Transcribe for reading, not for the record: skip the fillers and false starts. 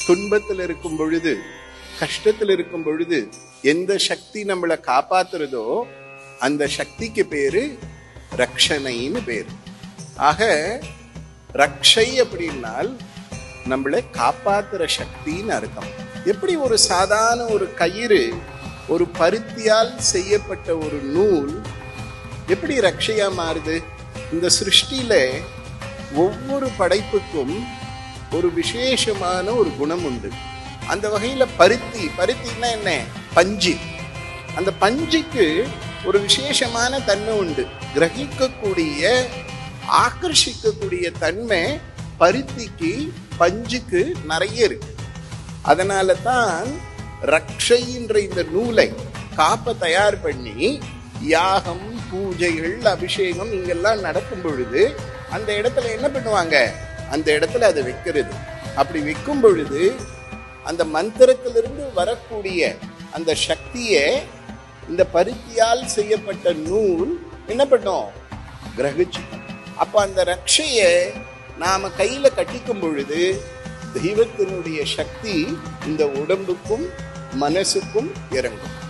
துன்பத்தில் இருக்கும் பொழுது, கஷ்டத்தில் இருக்கும் பொழுது எந்த சக்தி நம்மளை காப்பாத்துறதோ அந்த சக்திக்கு பேரு ரக்ஷணைன்னு பேரு. ஆக ரக்ஷை அப்படின்னால் நம்மளை காப்பாத்துற சக்தின்னு அர்த்தம். எப்படி ஒரு சாதாரண ஒரு கயிறு, ஒரு பருத்தியால் செய்யப்பட்ட ஒரு நூல் எப்படி ரக்ஷையா மாறுது? இந்த சிருஷ்டியில ஒவ்வொரு படைப்புக்கும் ஒரு விசேஷமான ஒரு குணம் உண்டு. அந்த வகையில பருத்தின்னா என்ன? பஞ்சு. அந்த பஞ்சுக்கு ஒரு விசேஷமான தன்மை உண்டு. கிரகிக்கக்கூடிய, ஆகர்ஷிக்கக்கூடிய தன்மை பருத்திக்கு, பஞ்சுக்கு நிறைய இருக்கு. அதனால தான் ரக்ஷைன்ற இந்த நூலை காப்ப தயார் பண்ணி யாகம், பூஜைகள், அபிஷேகம் இங்கெல்லாம் நடக்கும் பொழுது அந்த இடத்துல என்ன பண்ணுவாங்க? அந்த இடத்துல அதை வைக்கிறது. அப்படி வைக்கும் பொழுது அந்த மந்திரத்திலிருந்து வரக்கூடிய அந்த சக்தியை இந்த பருத்தியால் செய்யப்பட்ட நூல் என்ன பண்ணும்? கிரகிச்சுக்கும். அப்ப அந்த ரக்ஷையை நாம கையில கட்டிக்கும் பொழுது தெய்வத்தினுடைய சக்தி இந்த உடம்புக்கும் மனசுக்கும் இறங்கும்.